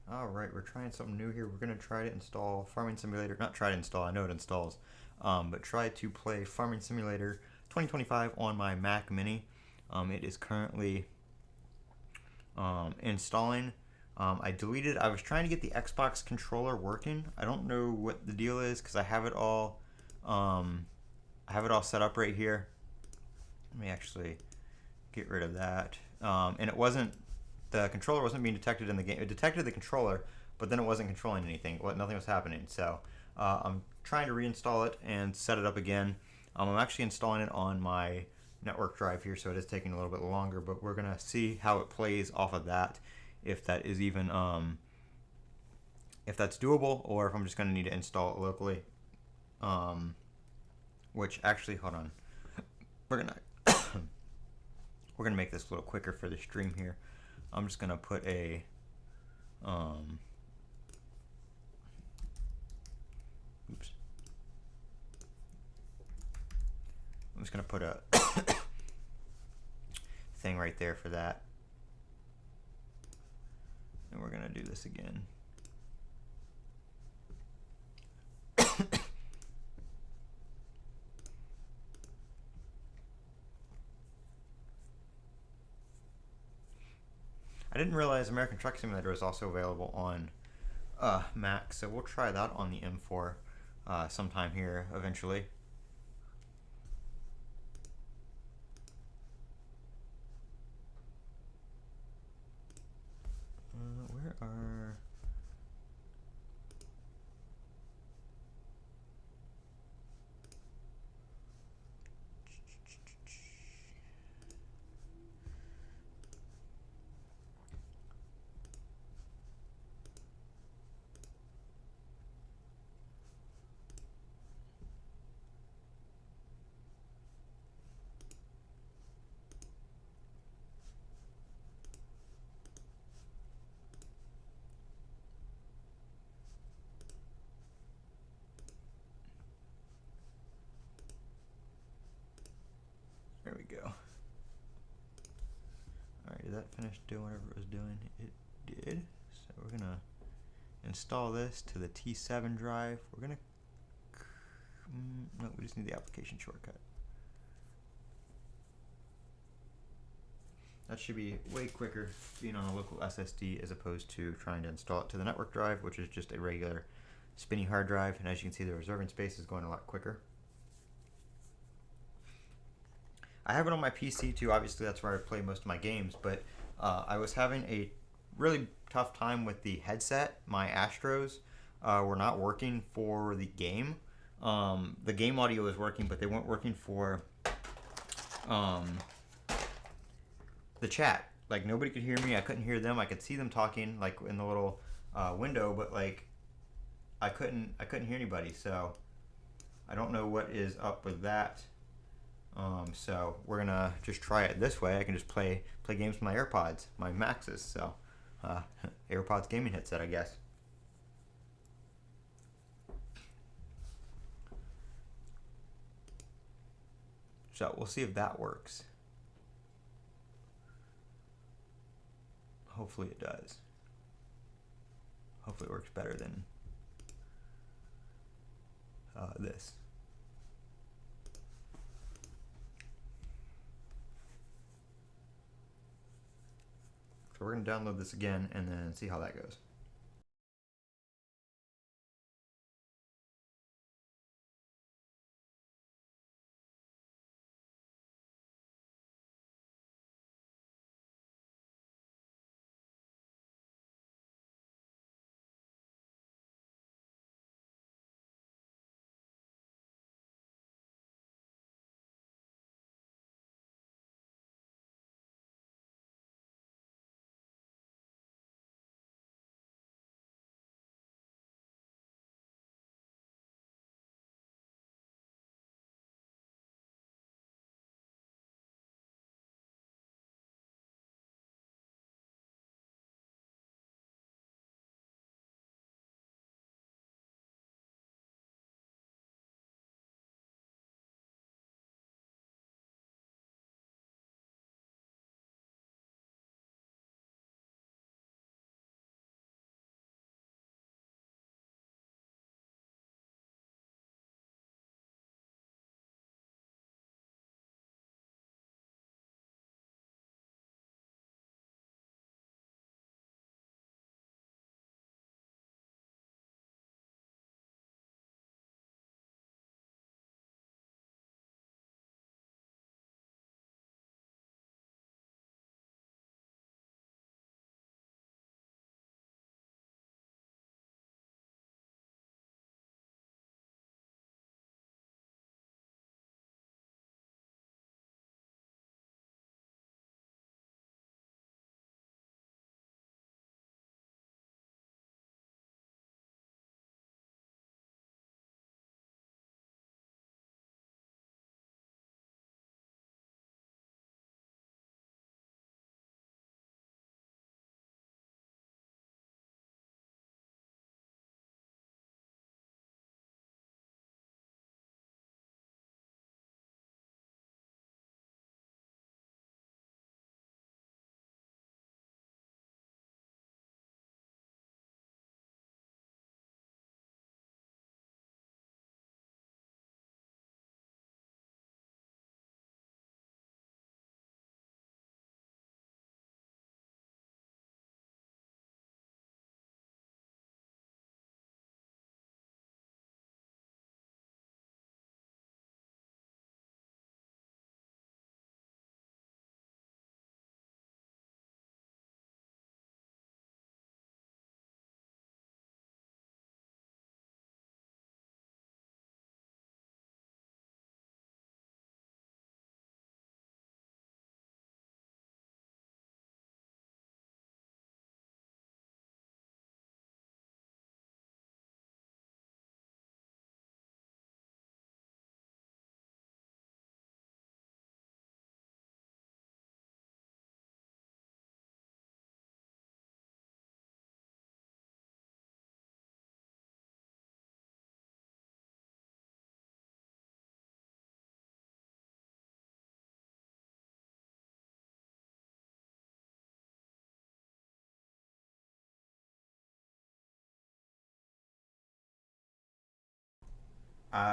Alright, we're trying something new here. We're going to try to install Farming Simulator. Not try to install, I know it installs. But try to play Farming Simulator 2025 on my Mac Mini. It is currently installing. I was trying to get the Xbox controller working. I don't know what the deal is because I have it all set up right here. Let me actually get rid of that. And the controller wasn't being detected in the game. It detected the controller, but then it wasn't controlling anything. Nothing was happening. So I'm trying to reinstall it and set it up again. I'm actually installing it on my network drive here, so it is taking a little bit longer, but we're gonna see how it plays off of that, if that is even if that's doable, or if I'm just gonna need to install it locally. Which actually, hold on, we're gonna we're gonna make this a little quicker for the stream here. I'm just gonna put a oops. I'm just gonna put a thing right there for that, and we're gonna do this again. I didn't realize American Truck Simulator is also available on Mac, so we'll try that on the M4 sometime here eventually. Where are... There we go. Alright, did that finish doing whatever it was doing? It did. So we're gonna install this to the T7 drive. We're gonna no, we just need the application shortcut. That should be way quicker being on a local SSD as opposed to trying to install it to the network drive, which is just a regular spinny hard drive. And as you can see, the reserving space is going a lot quicker. I have it on my PC too. Obviously, that's where I play most of my games. But I was having a really tough time with the headset. My Astros were not working for the game. The game audio was working, but they weren't working for the chat. Like, nobody could hear me. I couldn't hear them. I could see them talking like in the little window, but like I couldn't hear anybody. So I don't know what is up with that. So we're gonna just try it this way. I can just play games with my AirPods, my Maxes. So AirPods gaming headset, I guess. So we'll see if that works. Hopefully it does. Hopefully it works better than this. So we're going to download this again and then see how that goes.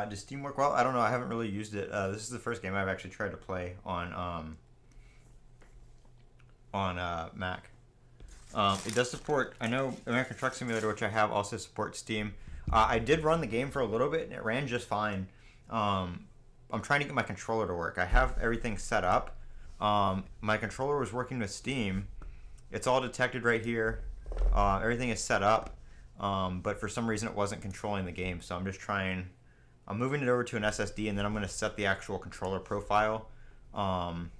Does Steam work well? I don't know. I haven't really used it. This is the first game I've actually tried to play on Mac. It does support. I know American Truck Simulator, which I have, also supports Steam. I did run the game for a little bit, and it ran just fine. I'm trying to get my controller to work. I have everything set up. My controller was working with Steam. It's all detected right here. Everything is set up, but for some reason it wasn't controlling the game. So I'm just trying. I'm moving it over to an SSD, and then I'm going to set the actual controller profile. I'm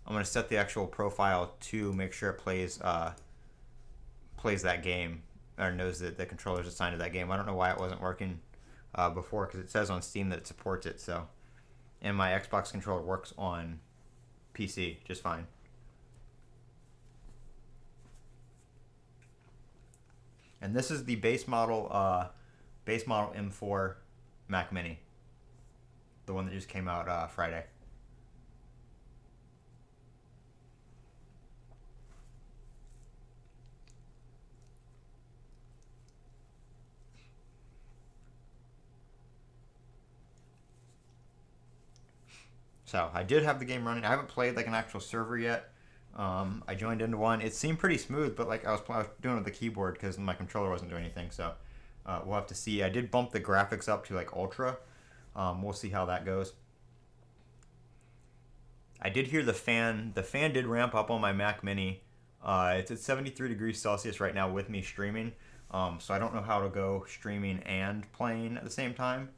going to set the actual profile to make sure it plays that game, or knows that the controller is assigned to that game. I don't know why it wasn't working before, because it says on Steam that it supports it. So, and my Xbox controller works on PC just fine. And this is the base model M4 Mac Mini, the one that just came out Friday. So I did have the game running. I haven't played like an actual server yet. I joined into one. It seemed pretty smooth, but like I was doing it with the keyboard because my controller wasn't doing anything. So we'll have to see. I did bump the graphics up to like ultra. We'll see how that goes. I did hear the fan. The fan did ramp up on my Mac Mini. It's at 73 degrees Celsius right now with me streaming. So I don't know how to go streaming and playing at the same time.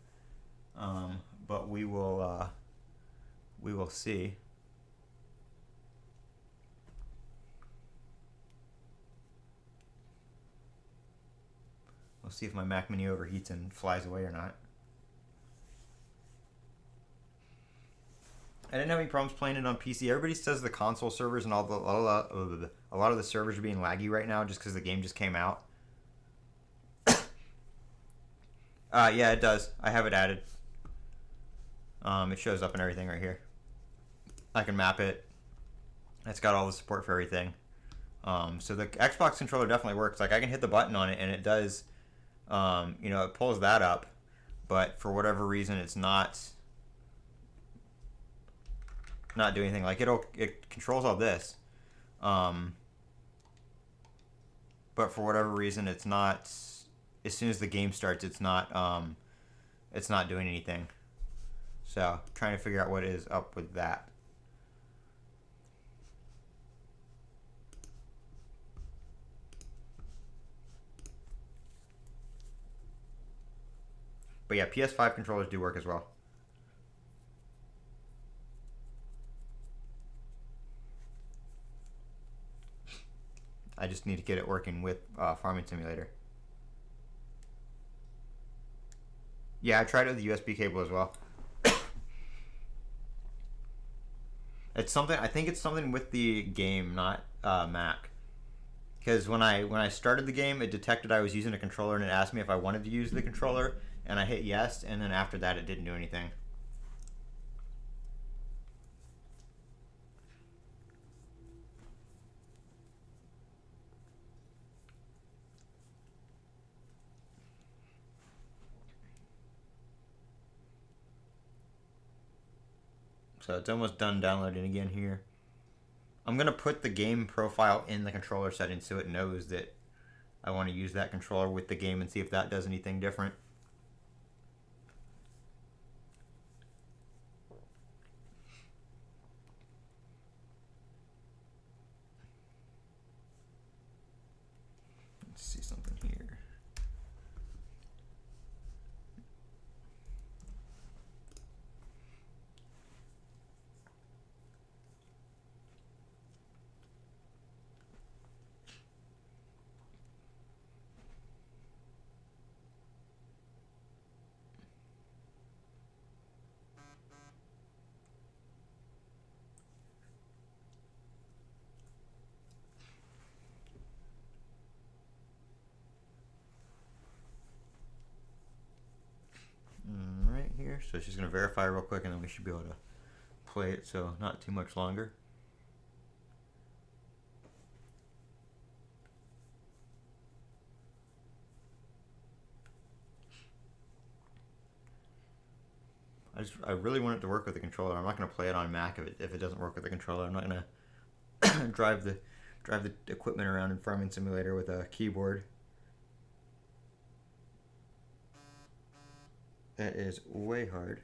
But we will see. We'll see if my Mac Mini overheats and flies away or not. I didn't have any problems playing it on PC. Everybody says the console servers and a lot of the servers are being laggy right now just because the game just came out. Yeah, it does. I have it added. It shows up and everything right here. I can map it. It's got all the support for everything. So the Xbox controller definitely works. Like I can hit the button on it and it does. It pulls that up, but for whatever reason, it's not doing anything. Like it controls all this, but for whatever reason, it's not. As soon as the game starts, it's not doing anything. So trying to figure out what is up with that. But yeah, PS5 controllers do work as well. I just need to get it working with Farming Simulator. Yeah, I tried it with the USB cable as well. It's something. I think it's something with the game, not Mac. Because when I started the game, it detected I was using a controller and it asked me if I wanted to use the controller, and I hit yes, and then after that, it didn't do anything. So it's almost done downloading again here. I'm going to put the game profile in the controller settings so it knows that I want to use that controller with the game and see if that does anything different. Let's see something here. Right here. So she's going to verify real quick and then we should be able to play it, so not too much longer. I really want it to work with the controller. I'm not gonna play it on Mac if it doesn't work with the controller. I'm not gonna drive the equipment around in Farming Simulator with a keyboard. That is way hard.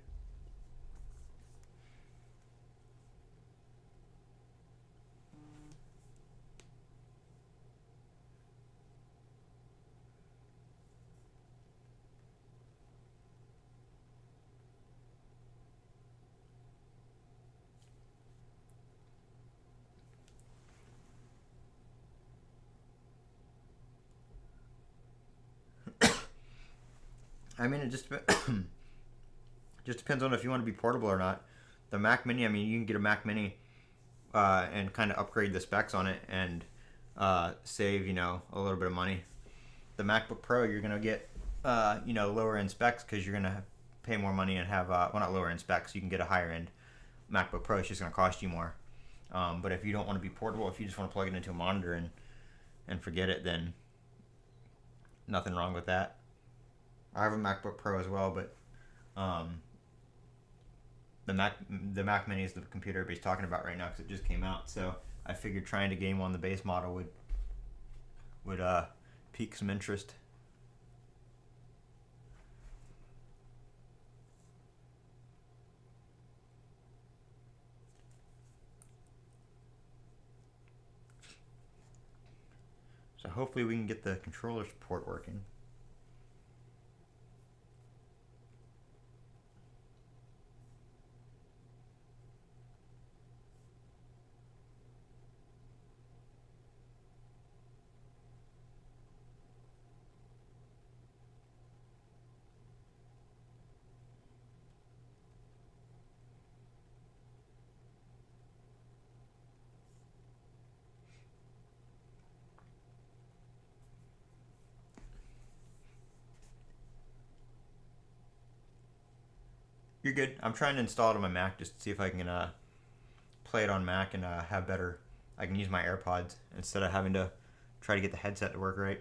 I mean, it just just depends on if you want to be portable or not. The Mac Mini, I mean, you can get a Mac Mini and kind of upgrade the specs on it and save, a little bit of money. The MacBook Pro, you're gonna get, lower end specs because you're gonna pay more money and have, well, not lower end specs. You can get a higher end MacBook Pro. It's just gonna cost you more. But if you don't want to be portable, if you just want to plug it into a monitor and forget it, then nothing wrong with that. I have a MacBook Pro as well, but the Mac Mini is the computer everybody's talking about right now because it just came out. So I figured trying to game on the base model would pique some interest. So hopefully we can get the controller support working. You're good. I'm trying to install it on my Mac just to see if I can play it on Mac and have better. I can use my AirPods instead of having to try to get the headset to work right.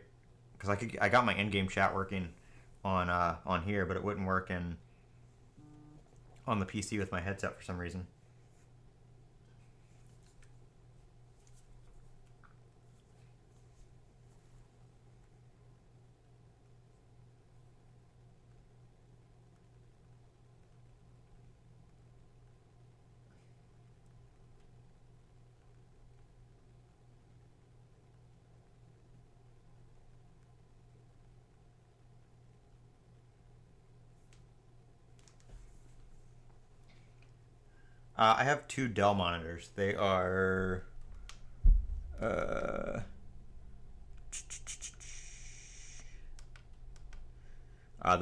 Because I got my in-game chat working on here, but it wouldn't work on the PC with my headset for some reason. I have two Dell monitors. They are the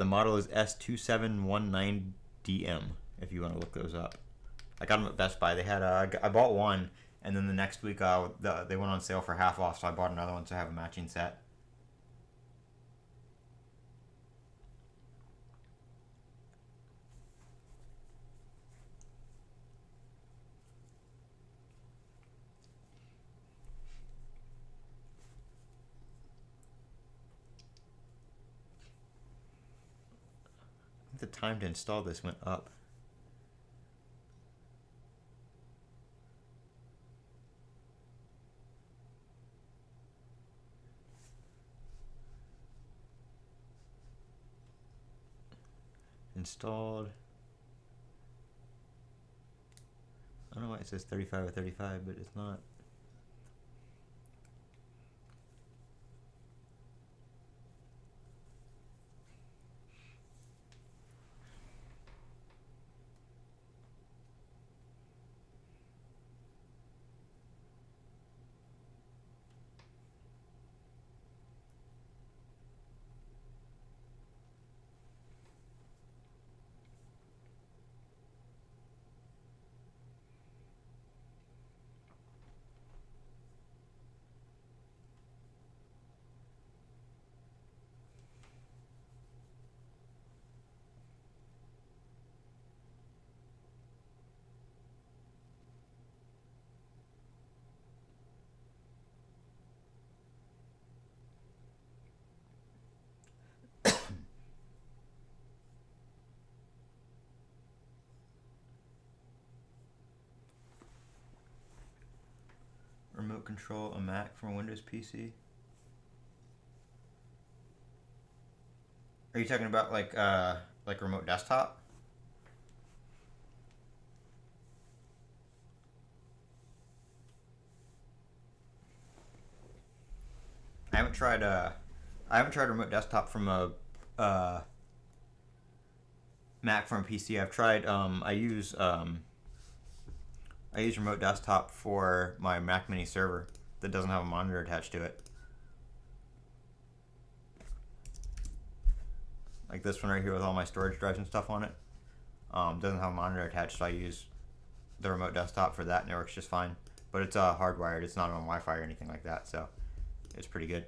model is S2719DM. If you want to look those up, I got them at Best Buy. They had I bought one, and then the next week they went on sale for half off, so I bought another one to have a matching set. The time to install this went up. Installed. I don't know why it says 35 or 35, but it's not. remote control a Mac from a Windows PC? Are you talking about like remote desktop? I haven't tried remote desktop from a Mac from a PC. I've tried I use remote desktop for my Mac Mini server that doesn't have a monitor attached to it. Like this one right here with all my storage drives and stuff on it. Doesn't have a monitor attached, so I use the remote desktop for that, and it works just fine. But it's hardwired. It's not on Wi-Fi or anything like that, so it's pretty good.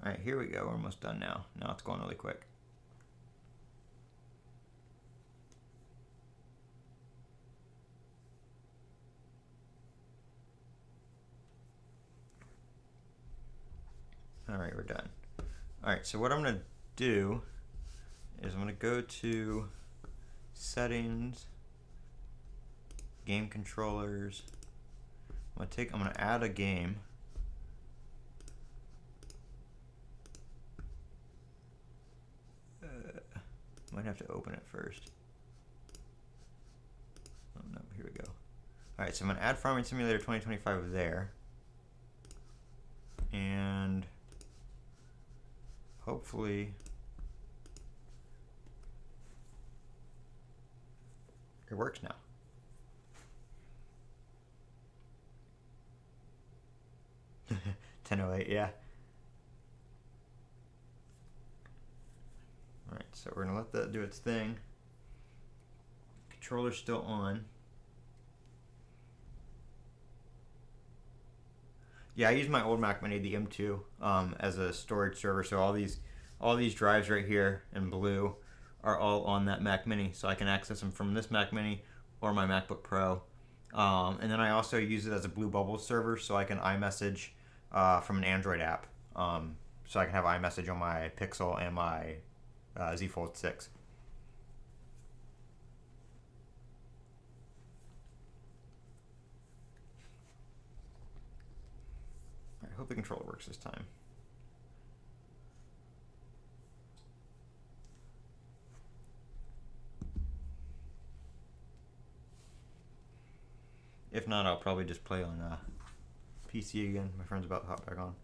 Alright, here we go. We're almost done now. Now it's going really quick. Alright, we're done. Alright, so what I'm going to do is I'm going to go to Settings, Game Controllers. I'm going to add a game. Might have to open it first. Oh no, here we go. Alright, so I'm going to add Farming Simulator 2025 there. And hopefully it works now. $10.08, yeah. Alright, so we're going to let that do its thing. Controller's still on. Yeah, I use my old Mac Mini, the M2, as a storage server. So all these drives right here in blue are all on that Mac Mini. So I can access them from this Mac Mini or my MacBook Pro. And then I also use it as a Blue Bubble server, so I can iMessage from an Android app. So I can have iMessage on my Pixel and my Z Fold 6. I hope the controller works this time. If not, I'll probably just play on PC again. My friend's about to hop back on.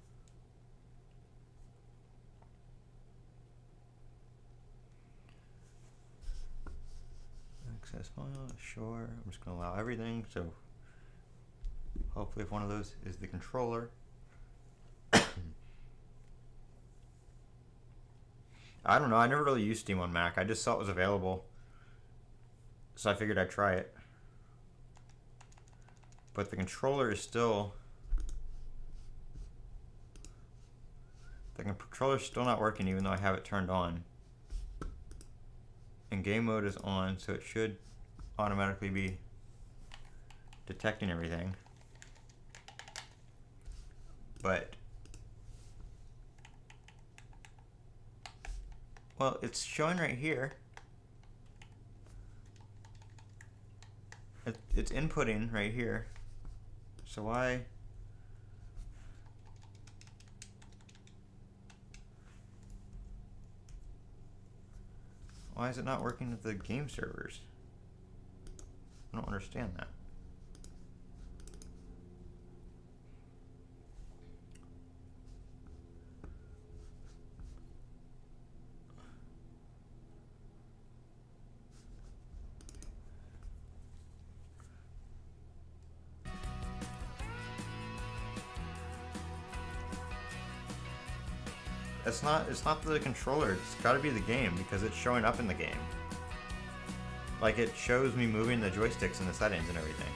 Access file, sure. I'm just going to allow everything. So hopefully if one of those is the controller. I don't know. I never really used Steam on Mac. I just saw it was available, so I figured I'd try it. But the controller's still not working, even though I have it turned on. And game mode is on, so it should automatically be detecting everything. But well, it's showing right here. It's inputting right here. So why is it not working with the game servers? I don't understand that. It's not the controller, it's gotta be the game, because it's showing up in the game. Like, it shows me moving the joysticks and the settings and everything.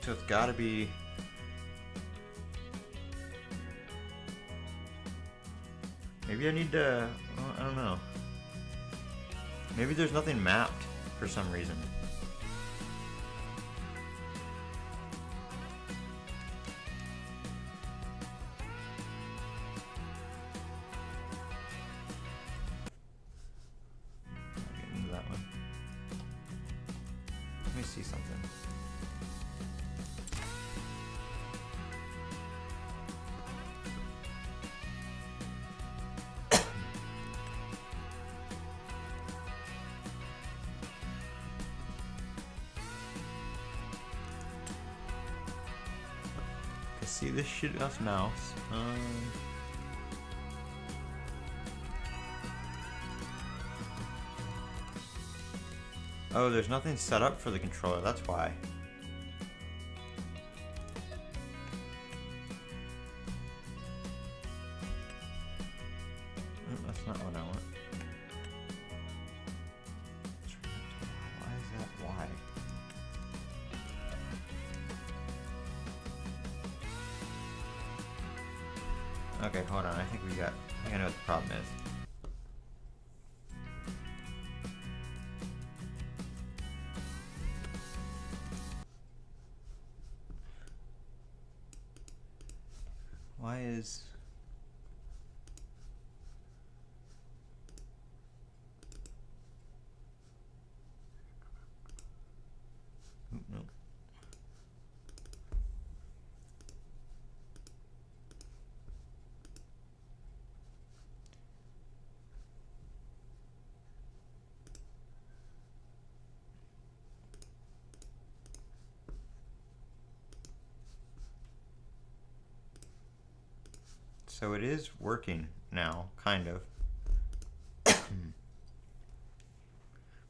So it's got to be. Maybe I need to. Well, I don't know. Maybe there's nothing mapped for some reason. I'll get into that one. Let me see something. See this shit us mouse. Oh, there's nothing set up for the controller, that's why. That's not what I want. Why is that? Why? Okay, hold on. I think I know what the problem is. Why is... No. So it is working now, kind of.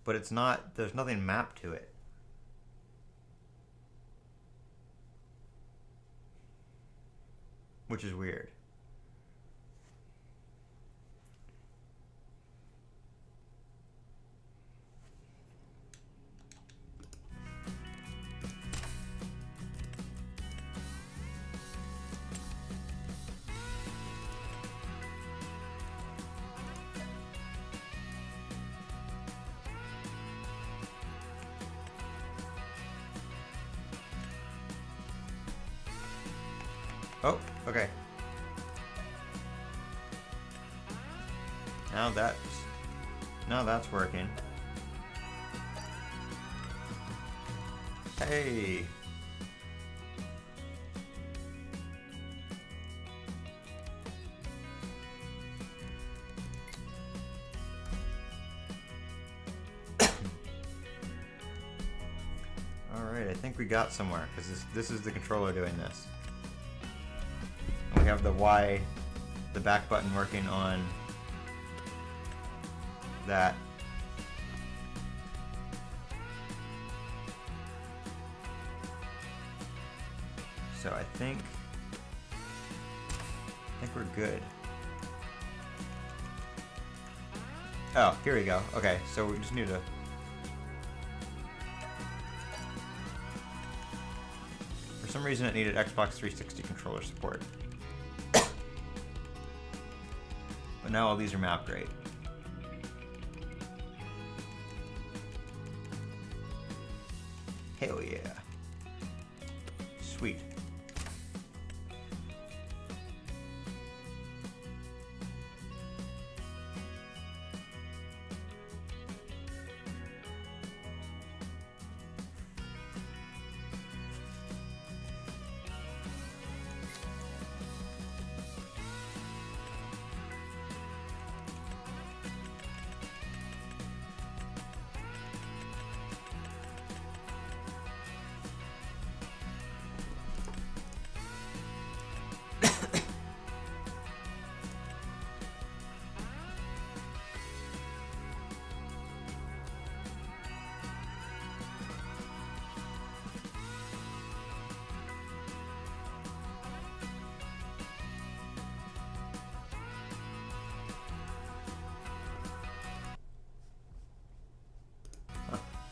But it's not, there's nothing mapped to it. Which is weird. Oh, okay. Now that's working. Hey. All right, I think we got somewhere because this is the controller doing this. We have the Y, the back button working on that. So I think we're good. Oh, here we go. Okay, so we just need to. For some reason, it needed Xbox 360 controller support. But now all these are mapped right. Hell yeah. Sweet.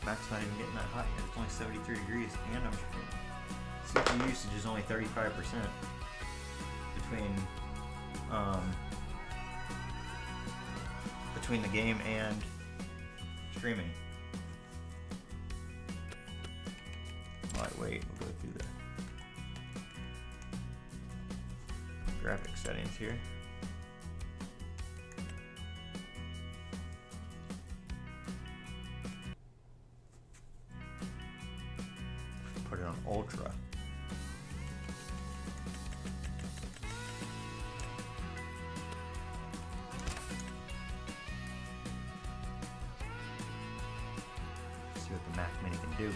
Mac's not even getting that hot yet. It's only 73 degrees and I'm streaming. CPU usage is only 35% between the game and streaming. Lightweight, we'll go through the graphic settings here. Put it on ultra. See what the Mac Mini can do.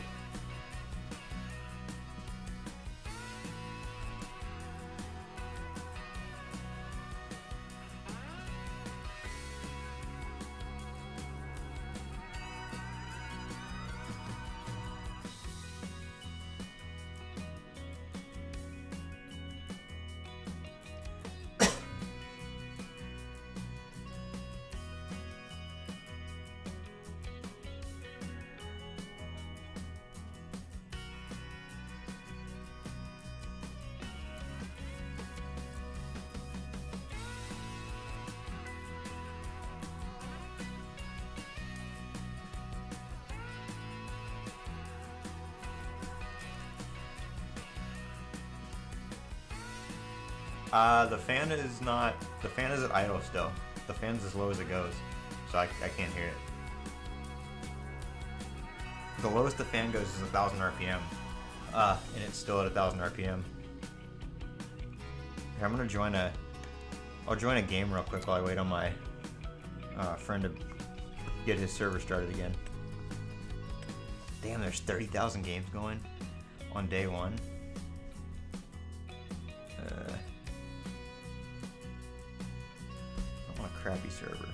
The fan is at idle still. The fan's as low as it goes, so I can't hear it. The lowest the fan goes is 1,000 RPM, and it's still at 1,000 RPM. Here, I'm gonna I'll join a game real quick while I wait on my friend to get his server started again. Damn, there's 30,000 games going on day one. I want a crappy server.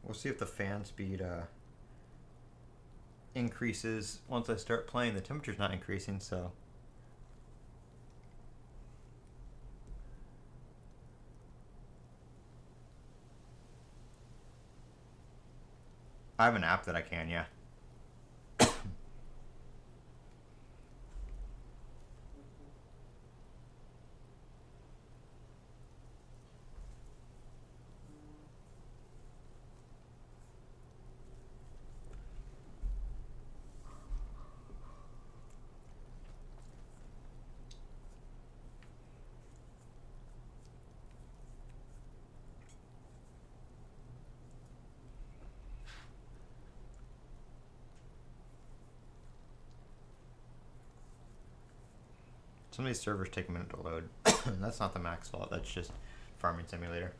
We'll see if the fan speed increases once I start playing. The temperature's not increasing, so I have an app that I can, yeah. Some of these servers take a minute to load. That's not the Mac's fault, that's just Farming Simulator.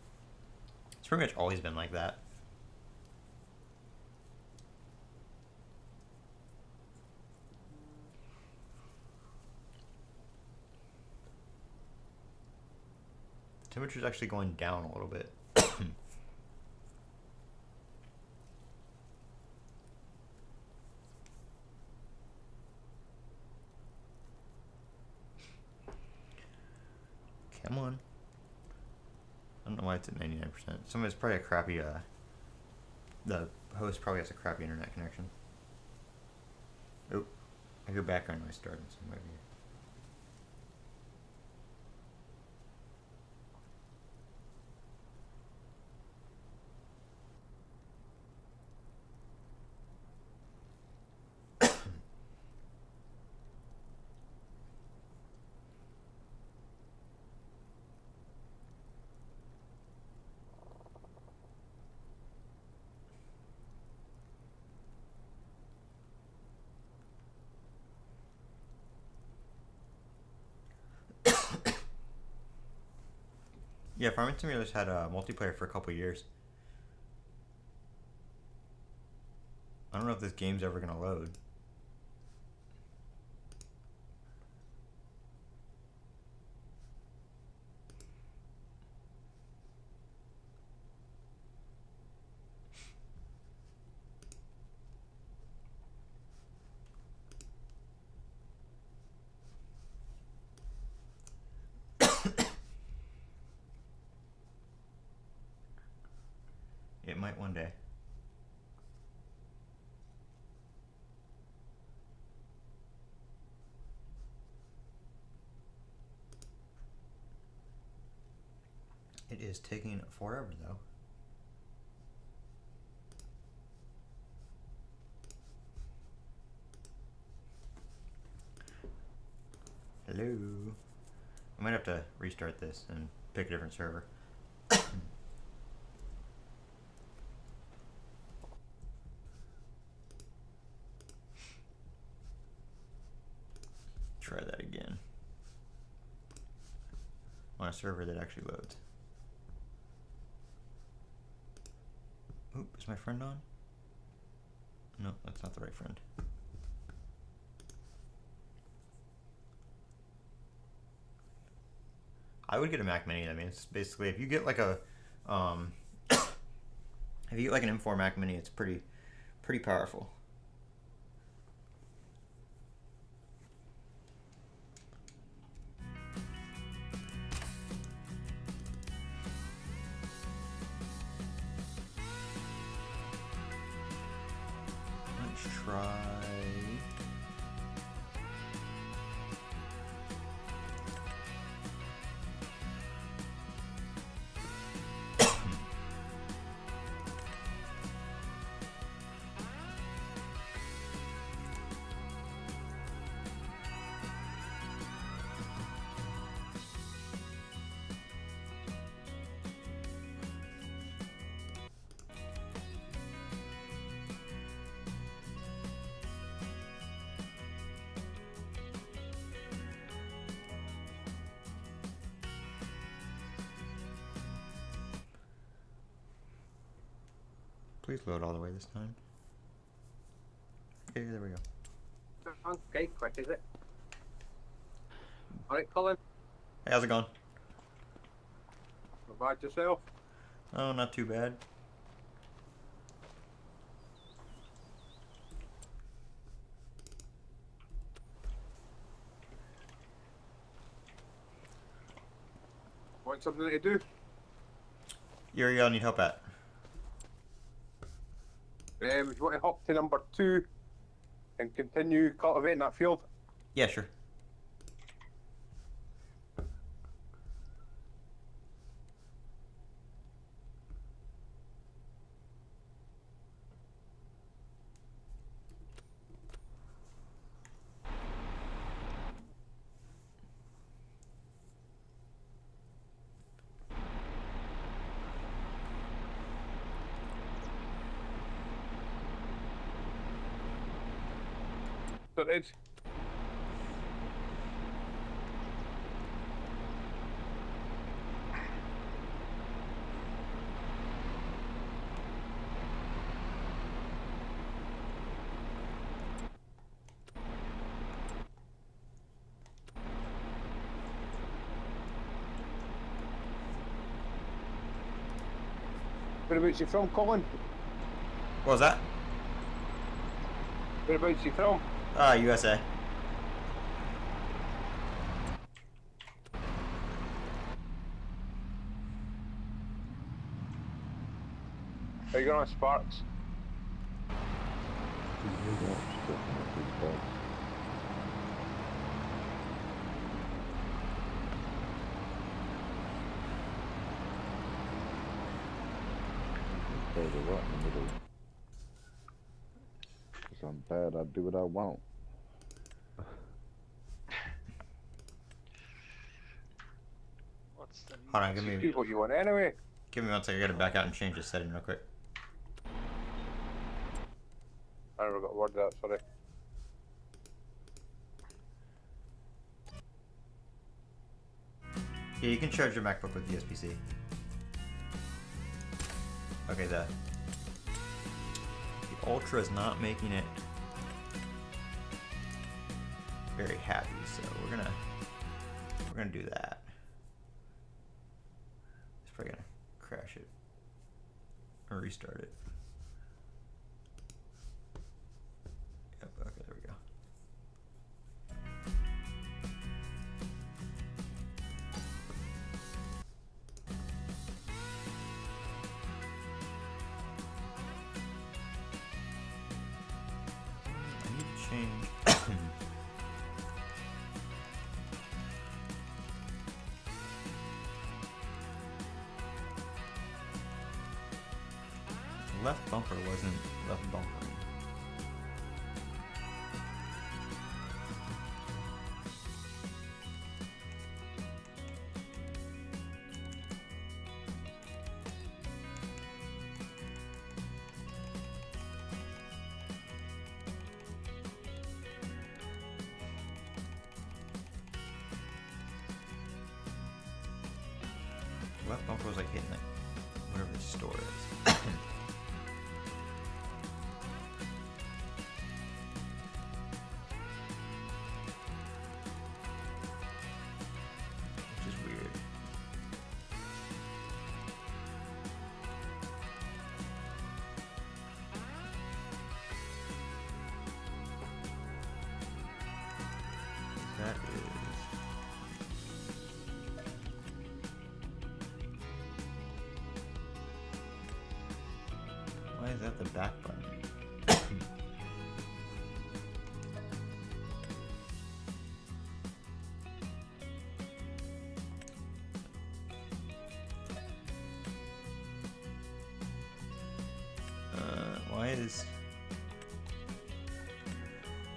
It's pretty much always been like that. The temperature's actually going down a little bit. Come on. I don't know why it's at 99%. Some of it's probably a crappy, the host probably has a crappy internet connection. Oh, I hear background noise starting somewhere here. Yeah, Farming Simulator's had multiplayer for a couple years. I don't know if this game's ever gonna load. It might one day. It is taking forever though. Hello. I might have to restart this and pick a different server. Try that again. On a server that actually loads. Oop, is my friend on? No, that's not the right friend. I would get a Mac Mini. I mean, it's basically if you get like a, if you get like an M4 Mac Mini, it's pretty powerful. Let's try. Please load all the way this time. Okay, there we go. Okay, quick is it? Alright, Colin. Hey, how's it going? Not bad yourself? Oh, not too bad. Want something to do? Yuri, I'll need help at. If you want to hop to number 2 and continue cultivating that field. Yeah, sure. Sorted. Whereabouts you from, Colin? What was that? Whereabouts you from? USA. Are you going on Sparks? Right in the middle. 'Cause I'm bad, I do what I want. What's the Hold on, give me Do what you want anyway. 1 second. I gotta back out and change this setting real quick. I never got a word of that, sorry. Yeah, you can charge your MacBook with the USB-C. Okay, the Ultra is not making it very happy, so we're gonna do that. It's probably gonna crash it or restart it. Yep. Okay, there we go. I need to change. Left bumper wasn't left bumpering. Left bumper was like hitting like whatever the store is. Which is weird. That is. Why is that the back button? Why is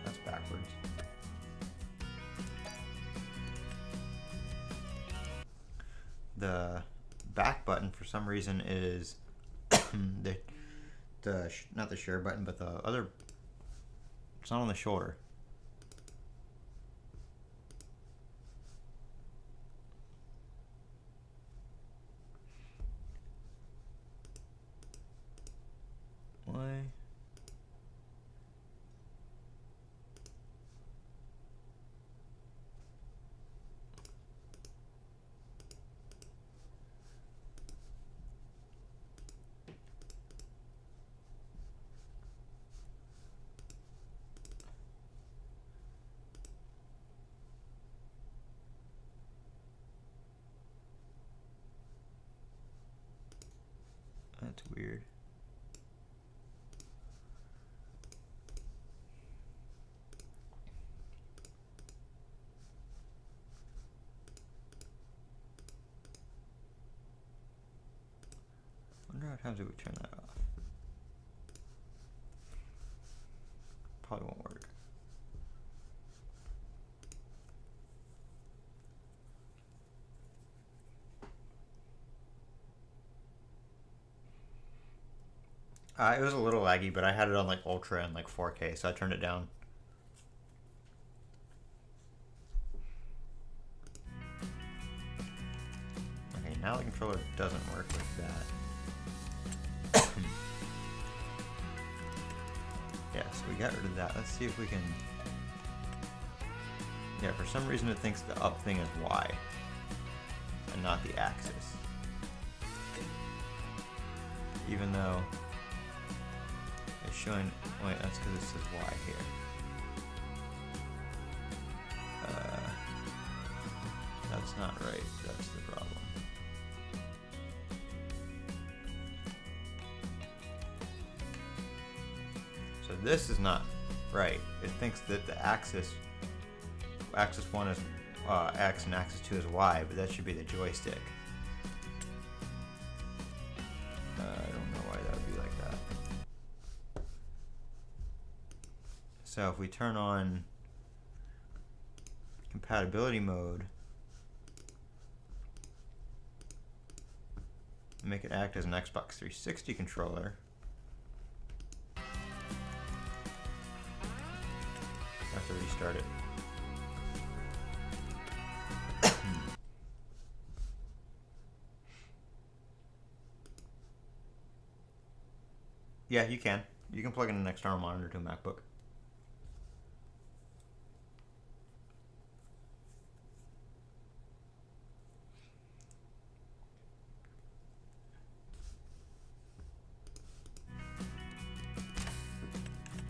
that's backwards? The back button for some reason is not the share button, but the other. It's not on the shoulder. Why? That's weird. I wonder how times we would turn that off. Probably won't work. It was a little laggy, but I had it on like Ultra and like 4K, so I turned it down. Okay, now the controller doesn't work with that. Yeah, so we got rid of that. Let's see if we can... Yeah, for some reason it thinks the up thing is Y and not the axis. Even though it's showing... Wait, that's because it says Y here. That's not right. That's the problem. So this is not right. It thinks that the axis 1 is X and axis 2 is Y, but that should be the joystick. I don't know why that would be like that. So if we turn on compatibility mode, make it act as an Xbox 360 controller, have to restart it. Yeah, you can. You can plug in an external monitor to a MacBook.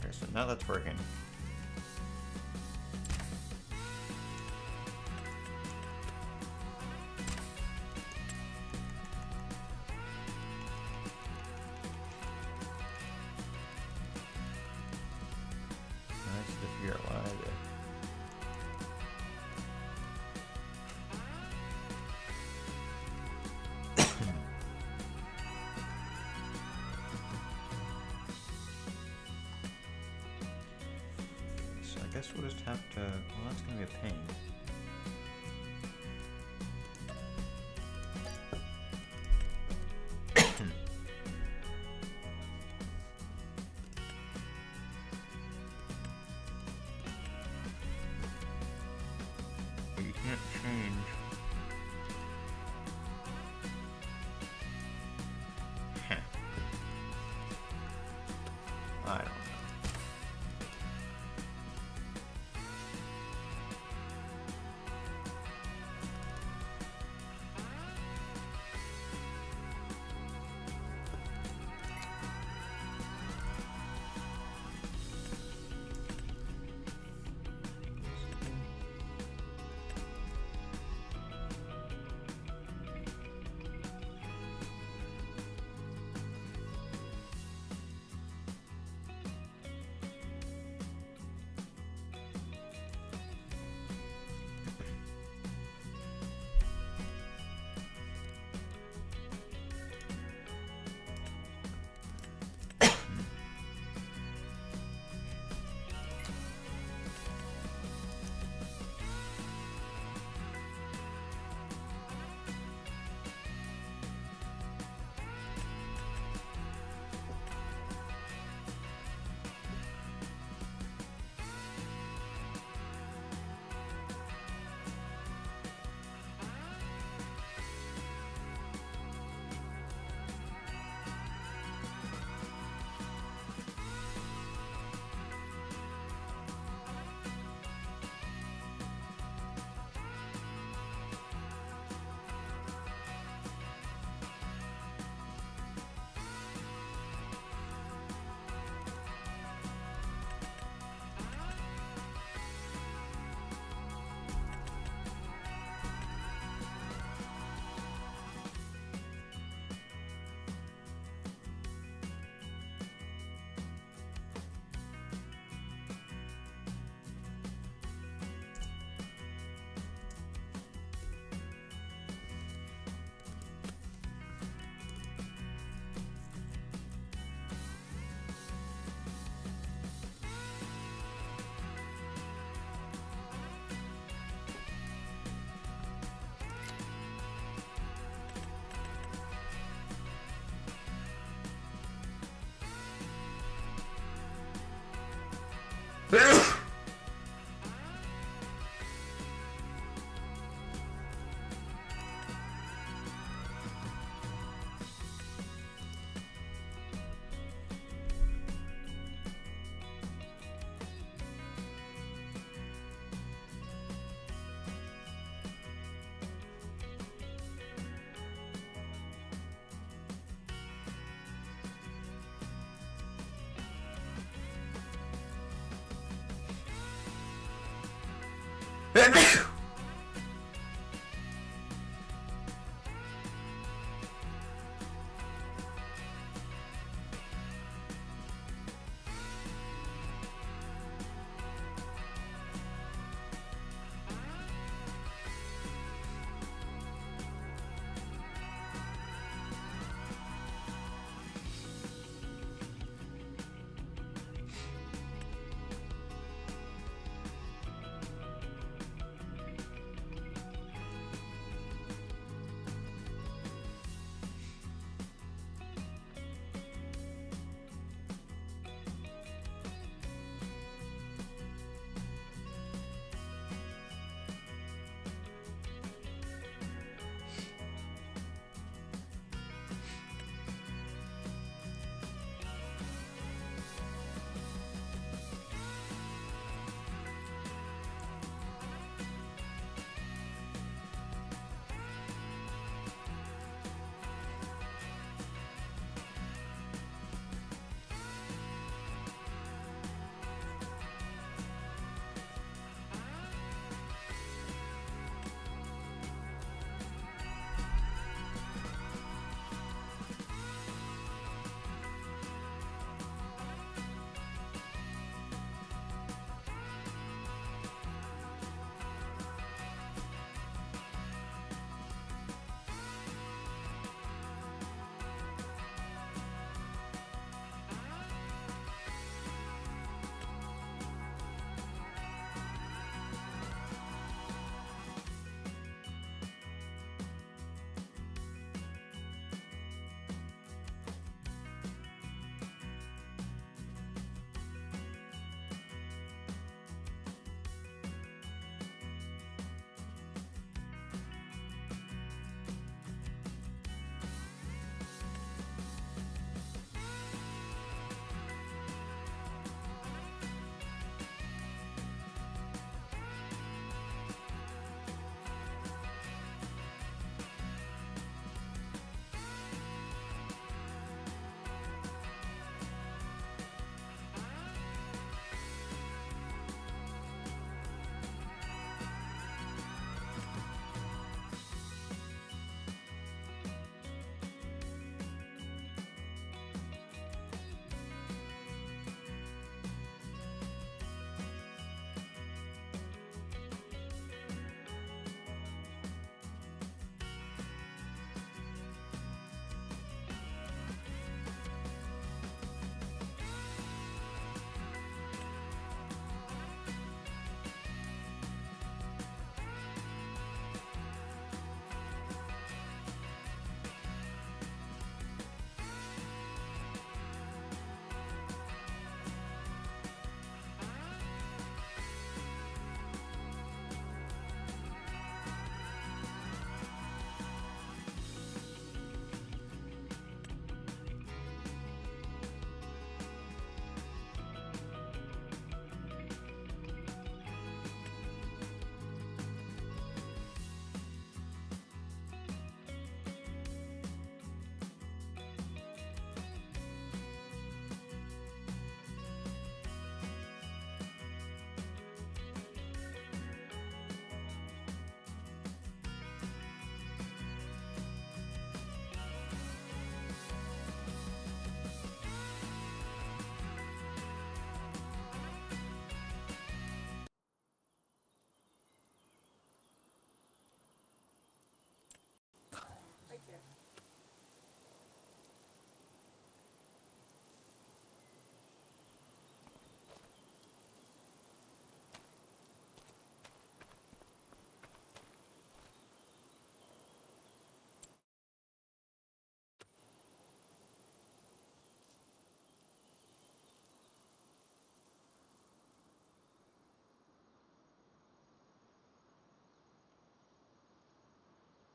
Okay, so now that's working. Nice to figure out why the so I guess we'll just have to, well, that's gonna be a pain. But you can't change. Huh. I don't know.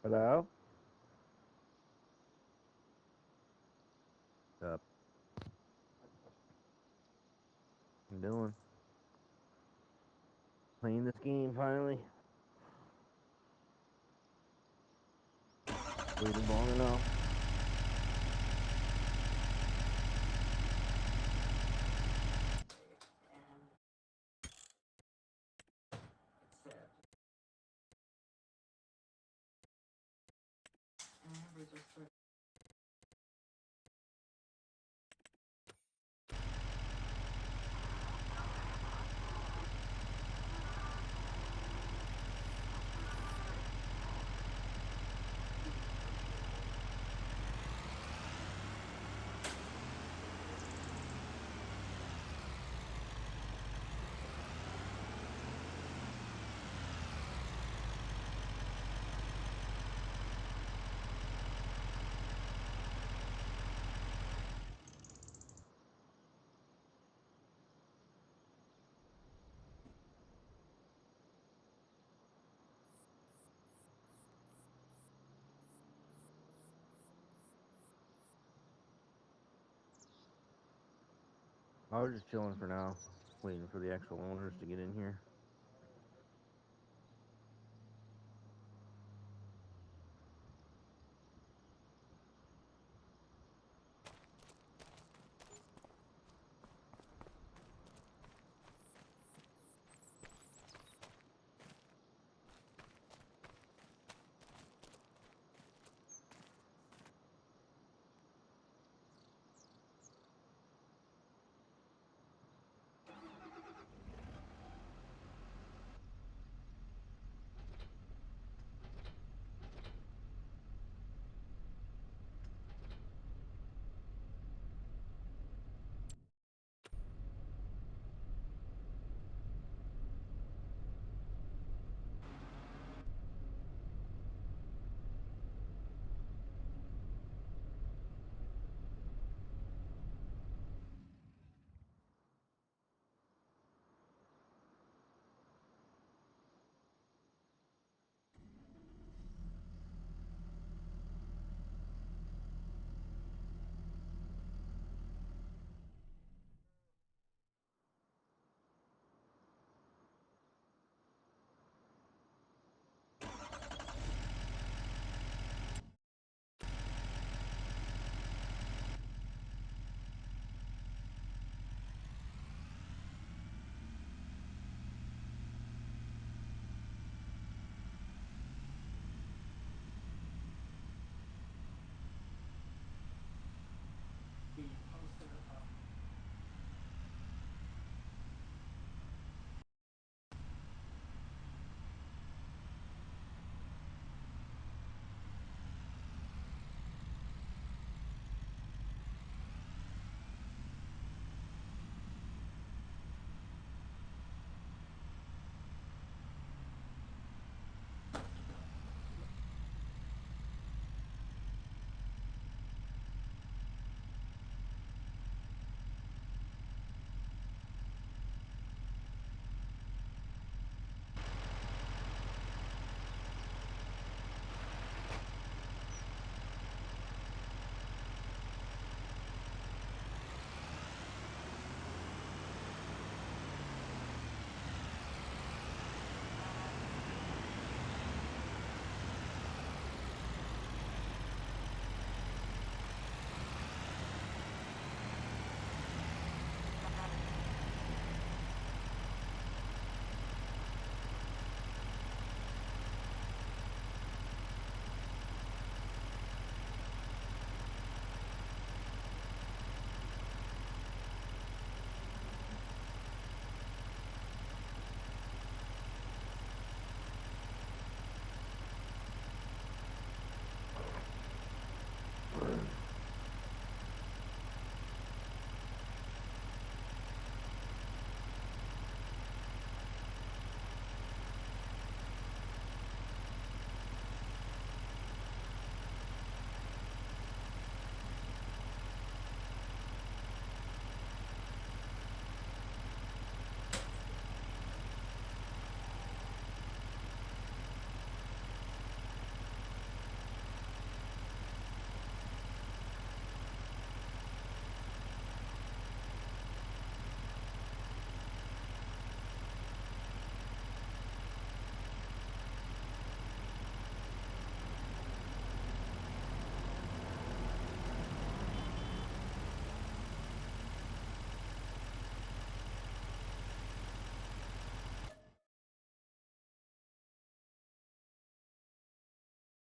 Hello? What's up? What you doing? Playing this game finally? Waited long enough. I was just chilling for now, waiting for the actual owners to get in here.